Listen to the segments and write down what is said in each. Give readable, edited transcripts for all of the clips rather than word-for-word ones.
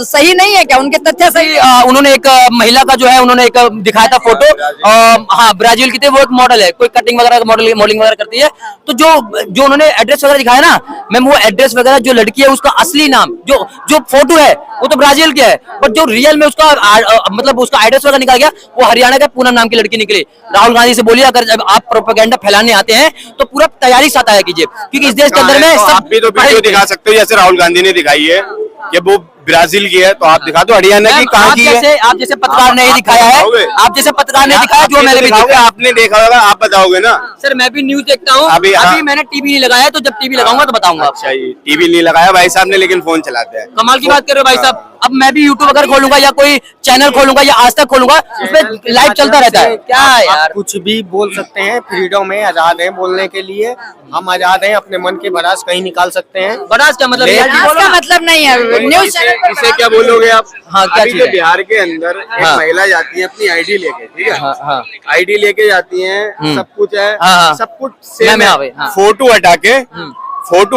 सही नहीं है क्या? उनके तथ्य सही? उन्होंने एक महिला का जो है उन्होंने एक दिखाया था फोटो, हाँ ब्राजील की थी, वो एक मॉडल है, कोई कटिंग वगैरह मॉडलिंग वगैरह करती है। तो जो उन्होंने एड्रेस वगैरह दिखाया ना मैम, वो एड्रेस वगैरह जो लड़की है उसका असली नाम जो फोटो है वो तो ब्राजील के है, पर जो रियल में उसका मतलब उसका एड्रेस वगैरह निकल गया वो हरियाणा का पूनम नाम की लड़की निकली। राहुल गांधी से बोलिए अगर जब आप प्रोपेगेंडा फैलाने आते हैं तो पूरा तैयारी साथ आया कीजिए, क्योंकि इस देश के अंदर में आप भी तो वीडियो दिखा सकते हो जैसे राहुल गांधी ने दिखाई है कि वो ब्राजील की है, तो आप दिखा दो हरियाणा की कहाँ की है। आप जैसे पत्रकार ने दिखाया है, आप जैसे पत्रकार ने दिखाया जो मैंने भी देखा, आपने देखा होगा, आप बताओगे ना। सर मैं भी न्यूज देखता हूँ, अभी मैंने टीवी नहीं लगाया, तो जब टीवी लगाऊंगा तो बताऊंगा। अच्छा ये टीवी नहीं लगाया भाई साहब ने, लेकिन फोन चलाते हैं। कमाल की बात कर रहे हो भाई साहब। अब मैं भी यूट्यूब अगर खोलूंगा या कोई चैनल खोलूंगा या आज तक खोलूंगा, उसमें लाइव चलता रहता है। क्या है यार, कुछ भी बोल सकते हैं, फ्रीडम है, आजाद है बोलने के लिए, हम आजाद हैं, अपने मन के भड़ास कहीं निकाल सकते हैं। भड़ास क्या मतलब? इसका मतलब नहीं है न्यूज चैनल। इसे क्या बोलोगे आप? हाँ क्या अभी जो बिहार के अंदर एक महिला जाती है अपनी आईडी लेके, ठीक है, आईडी लेके जाती है, सब कुछ है, सब कुछ सेम है, फोटो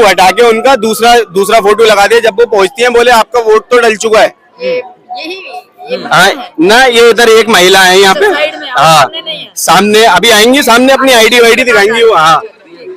हटा के उनका दूसरा फोटो लगा दिया। जब वो पहुंचती है बोले आपका वोट तो डल चुका है। ना ये इधर एक महिला है यहाँ पे, हाँ सामने अभी आएंगी, सामने अपनी आईडी वाईडी दिखाएंगी वो। हाँ,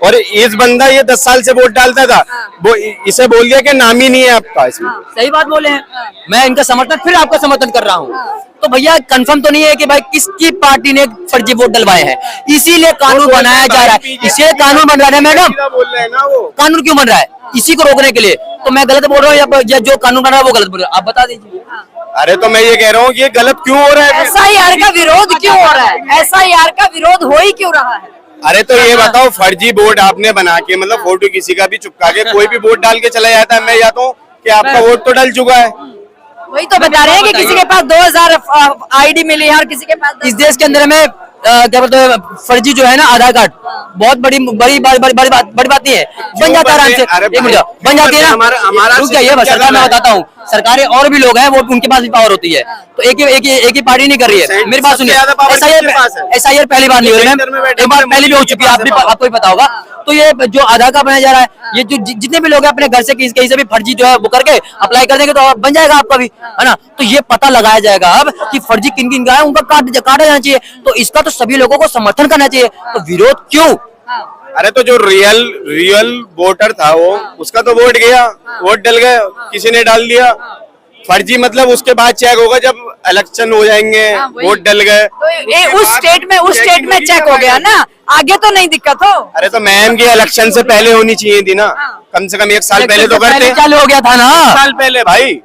और इस बंदा ये 10 साल से वोट डालता था, वो इसे बोल दिया कि नाम ही नहीं है आपका इसमें। सही बात बोले हैं, मैं इनका समर्थन फिर आपका समर्थन कर रहा हूँ। तो भैया कंफर्म तो नहीं है कि भाई किसकी पार्टी ने फर्जी वोट डलवाए हैं, इसीलिए कानून बनाया जा रहा है, इसीलिए कानून बन रहा है। मैडम बोल रहे हैं ना, वो कानून क्यों बन रहा है? इसी को रोकने के लिए। तो मैं गलत बोल रहा हूँ या जो कानून बन रहा है वो गलत बोल रहा है? आप बता दीजिए। अरे तो मैं ये कह रहा हूँ कि ये गलत क्यों हो रहा है? SIR का विरोध क्यों हो रहा है? SIR का विरोध हो ही क्यों रहा है? अरे तो ये बताओ, फर्जी वोट आपने बना के मतलब फोटो किसी का भी चिपका के कोई भी वोट डाल के चला जाता है, मैं जाता हूँ कि आपका वोट तो डल चुका है। वही तो बता रहे हैं कि किसी के पास 2000 आईडी मिली है और किसी के पास इस देश के अंदर में क्या बोलते हैं फर्जी जो है ना आधार कार्ड, बहुत बड़ी बात नहीं है, बन जाता है आराम से। एक मिनट बन जाती है ना, रुक जाइए बस, सरकार मैं बताता हूँ, सरकारें और भी लोग हैं वो उनके पास भी पावर होती है, तो एक ही पार्टी नहीं कर रही है। मेरी बात सुनिए, SIR पहली बार नहीं हो रही है, एक बार पहले भी हो चुकी है, आपको भी पता होगा। तो ये जो आधार कार्ड बनाया जा रहा है, ये जो जितने भी लोग हैं अपने घर से कहीं से भी फर्जी जो है वो करके अप्लाई कर देंगे तो बन जाएगा आपका भी, है ना। तो ये पता लगाया जाएगा अब कि फर्जी किन किन का है, उनका काटा जाना चाहिए। तो इसका तो सभी लोगों को समर्थन करना चाहिए, तो विरोध क्यों? अरे तो जो रियल वोटर था वो, उसका तो वोट गया, वोट डल गया, किसी ने डाल दिया। फर्जी मतलब उसके बाद चेक होगा जब इलेक्शन हो जाएंगे, वोट डल गए तो उस स्टेट में चेक हो गया ना, आगे तो नहीं दिक्कत हो। अरे तो मैम की इलेक्शन से पहले होनी चाहिए थी ना, कम से कम 1 साल पहले तो करते। चालू हो गया था ना 1 साल पहले भाई,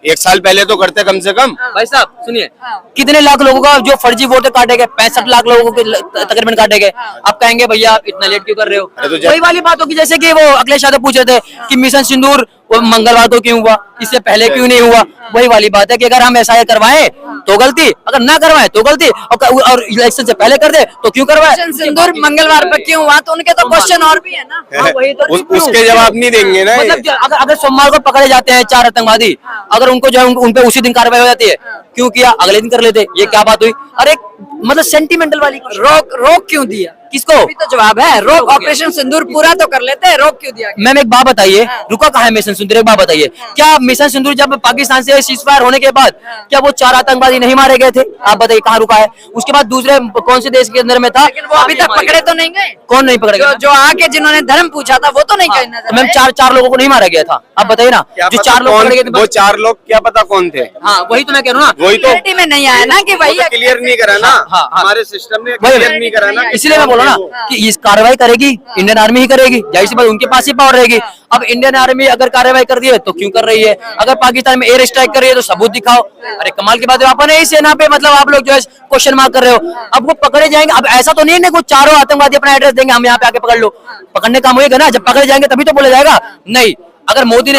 1 साल पहले तो करते कम से कम। भाई साहब सुनिए, कितने लाख लोगों का जो फर्जी वोटर काटे गए, 65 लाख लोगों के तकरीबन काटे गए। आप कहेंगे भैया आप इतना लेट क्यों कर रहे हो? वही वाली बात होगी जैसे कि वो अखिलेश यादव पूछ रहे थे कि मिशन सिंदूर वो मंगलवार को क्यों हुआ, इससे पहले क्यों नहीं हुआ। वही वाली बात है कि अगर हम SIR करवाएं तो गलती, अगर ना करवाएं तो गलती, और इलेक्शन से पहले कर दे तो क्यों करवाएं। मिशन सिंदूर मंगलवार पर क्यों हुआ, तो उनके तो क्वेश्चन और भी है ना। वही तो उसके जवाब नहीं देंगे ना। मतलब अगर सोमवार को पकड़े जाते हैं 4 आतंकवादी, अगर उनको जो है उन पे उसी दिन कार्रवाई हो जाती है, क्यों किया अगले दिन कर लेते, ये क्या बात हुई? अरे मतलब सेंटिमेंटल वाली रोक क्यों दिया? किसको? अभी तो जवाब है रोक, ऑपरेशन सिंदूर पूरा तो कर लेते हैं, रोक क्यों दिया? मैम एक बात बताइए, रुका कहाँ है मिशन सिंदूर? एक बात बताइए, क्या मिशन सिंदूर जब पाकिस्तान से सीजफायर होने के बाद क्या वो 4 आतंकवादी नहीं मारे गए थे? आप बताइए कहाँ रुका है? उसके बाद दूसरे कौन से देश के अंदर में था? लेकिन वो अभी तक पकड़े तो नहीं गए। कौन नहीं पकड़े गए? जो आके जिन्होंने धर्म पूछा था वो तो नहीं गए। मैम 4 लोगों को नहीं मारा गया था, आप बताइए ना। जो 4 लोग पकड़े गए, वो 4 लोग क्या पता कौन थे? हाँ वही तो मैं कह रहा हूँ ना, वही तो में नहीं आया ना कि भाई क्लियर नहीं करा ना, हमारे सिस्टम ने क्लियर नहीं करा ना। इसलिए मैं बोला ना कि इस कार्रवाई करेगी इंडियन आर्मी ही करेगी, जाहिर सी बात उनके पास ही पावर रहेगी। अब इंडियन आर्मी अगर कार्रवाई कर दी है तो क्यों कर रही है? अगर पाकिस्तान में एयर स्ट्राइक कर रही है तो सबूत दिखाओ। अरे कमाल की बात है, अपने ही सेना पे मतलब आप लोग जो है क्वेश्चन मार्क कर रहे हो। अब वो पकड़े जाएंगे, अब ऐसा तो नहीं है कि 4 आतंकवादी अपना एड्रेस देंगे हम यहाँ पे आके पकड़ लो। पकड़ने काम होगा ना, जब पकड़े जाएंगे तभी तो बोला जाएगा। नहीं, अगर मोदी ने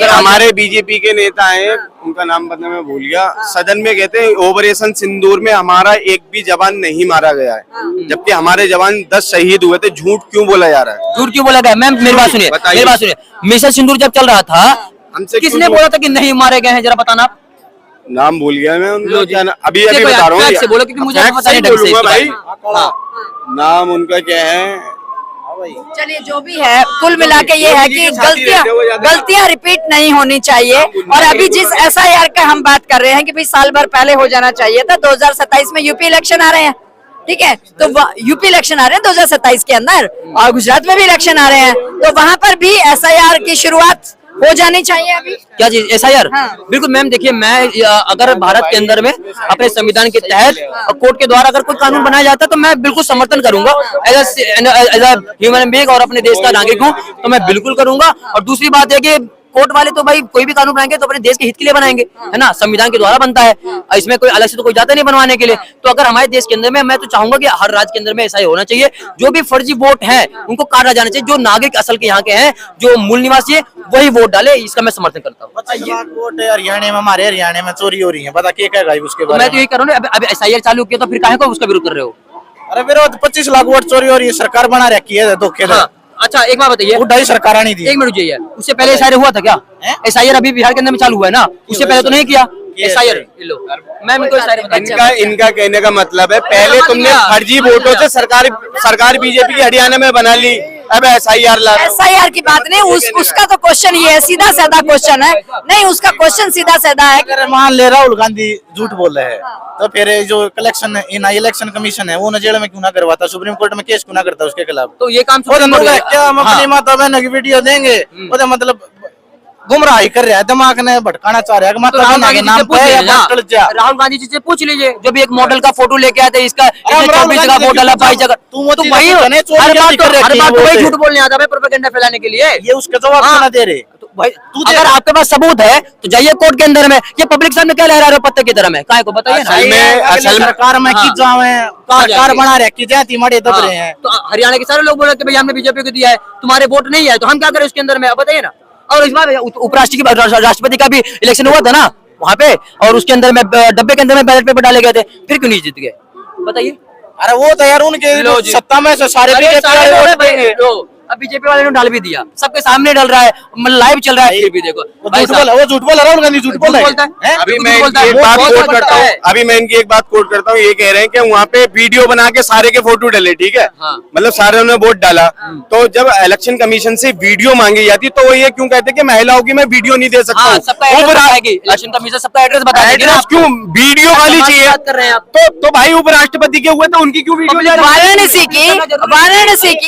हमारे बीजेपी के नेता हैं, उनका नाम पता मैं भूल गया, सदन में कहते हैं ऑपरेशन सिंदूर में हमारा एक भी जवान नहीं मारा गया है, जबकि हमारे जवान 10 शहीद हुए थे। झूठ क्यों बोला जा रहा है? झूठ क्यों बोला गया? मैम मेरी बात सुनिए, मिशन सिंदूर जब चल रहा था हमसे किसने बोला था कि नहीं मारे गए हैं? जरा बताना। आप नाम भूल गया मैं उनका, अभी बता रहा हूँ बोलो क्योंकि मुझे पता नहीं भाई। नाम उनका क्या है? चलिए जो भी है, कुल मिला के ये है कि गलतियां रिपीट नहीं होनी चाहिए। और अभी जिस SIR का हम बात कर रहे हैं कि भाई साल भर पहले हो जाना चाहिए था, 2027 में यूपी इलेक्शन आ रहे हैं, ठीक है, तो यूपी इलेक्शन आ रहे हैं 2027 के अंदर, और गुजरात में भी इलेक्शन आ रहे हैं, तो वहां पर भी SIR की शुरुआत हो जानी चाहिए अभी। क्या चीज SIR? हाँ। बिल्कुल मैम, देखिए मैं अगर भारत के अंदर में अपने संविधान के तहत और कोर्ट के द्वारा अगर कोई कानून बनाया जाता है तो मैं बिल्कुल समर्थन करूंगा एज अ ह्यूमन बीइंग और अपने देश का नागरिक हूँ, तो मैं बिल्कुल करूंगा। और दूसरी बात है कि कोर्ट वाले तो भाई कोई भी कानून बनाएंगे तो अपने देश के हित के लिए बनाएंगे, है ना, संविधान के द्वारा बनता है, इसमें कोई अलग से तो कोई जाता नहीं बनवाने के लिए। तो अगर हमारे देश के अंदर में, मैं तो चाहूंगा कि हर राज्य के अंदर में ऐसा ही होना चाहिए, जो भी फर्जी वोट है उनको काटा जाना चाहिए, जो नागरिक असल के यहाँ के हैं, जो मूल निवासी है, वही वोट डाले, इसका मैं समर्थन करता हूँ। वोट हरियाणा में, हमारे हरियाणा में चोरी हो रही है, बता क्या कहेगा उसके बारे में? मैं तो यही कर रहा हूँ, अब SIR चालू किया तो फिर काहे को उसका विरोध कर रहे हो? अरे विरोध 25 लाख वोट चोरी हो रही है, सरकार बना रखी है धोखे। अच्छा एक बात बताइए, ढाई सरकार नहीं दी। एक मिनट जाइए, उससे पहले SIR हुआ था क्या? SIR अभी बिहार के अंदर में चालू हुआ है ना, उससे पहले तो नहीं किया SIR। मैम इनका कहने का मतलब है, पहले तुमने फर्जी वोटों से सरकार बीजेपी की हरियाणा में बना ली, अब SIR ला। SIR की बात नहीं, उसका तो क्वेश्चन ये है, सीधा साधा क्वेश्चन है, नहीं उसका क्वेश्चन सीधा साधा है। अगर मान ले राहुल गांधी झूठ बोल रहे हैं तो फिर जो इलेक्शन कमीशन है वो न जेल में क्यों ना करवाता, सुप्रीम कोर्ट में केस क्यों ना करता उसके खिलाफ? तो ये काम क्या हम अपनी माता बहन की वीडियो देंगे, वो मतलब गुमराही कर रहा है, दिमाग ने भटकाना चाह रहा है। तो राहुल गांधी जी से पूछ लीजिए, जो भी एक मॉडल का फोटो लेके आए थे, इसका 24 जगह वोट डाला, 22 जगह, तो वही हर बात वही झूठ बोलने आता है प्रोपेगेंडा फैलाने के लिए। ये उसका जवाब क्यों ना दे रहे? भाई अगर आपके पास सबूत है तो जाइए कोर्ट के अंदर में, ये पब्लिक सामने क्या लहरा रहे हो पत्ते की तरह में, काहे को बताइए ना। असल में सरकार में की जावे, कार बना रखी जाती मड़े दब रहे हैं। तो हरियाणा के सारे लोग बोल रहे थे भाई हमने बीजेपी को दिया है, तुम्हारे वोट नहीं है, तो हम क्या करें उसके अंदर में, बताइए ना। और इस बार राष्ट्रपति का भी इलेक्शन हुआ था ना वहाँ पे, और उसके अंदर में डब्बे के अंदर में बैलेट पेपर डाले गए थे, फिर क्यों नहीं जीत गए बताइए? अरे वो तो यार उनके सत्ता में से सारे अब बीजेपी वाले ने डाल भी दिया, सबके सामने डल रहा है, लाइव चल रहा है, फिर भी देखो वो झूठ बोला, राहुल गांधी झूठ बोलता है। अभी मैं इनकी एक बात कोट करता हूँ, ये कह रहे हैं कि वहाँ पे वीडियो बना के सारे के फोटो डाले, ठीक है, मतलब सारे ने वोट डाला, तो जब इलेक्शन कमीशन से वीडियो मांगी जाती तो वो ये क्यों कहते कि महिलाओं की मैं वीडियो नहीं दे सकता? इलेक्शन कमीशन सबका एड्रेस बताएगी, क्यों वीडियो वाली चाहिए? कर रहे हैं आप तो भाई उपराष्ट्रपति के हुए तो उनकी क्यों वीडियो? वाराणसी की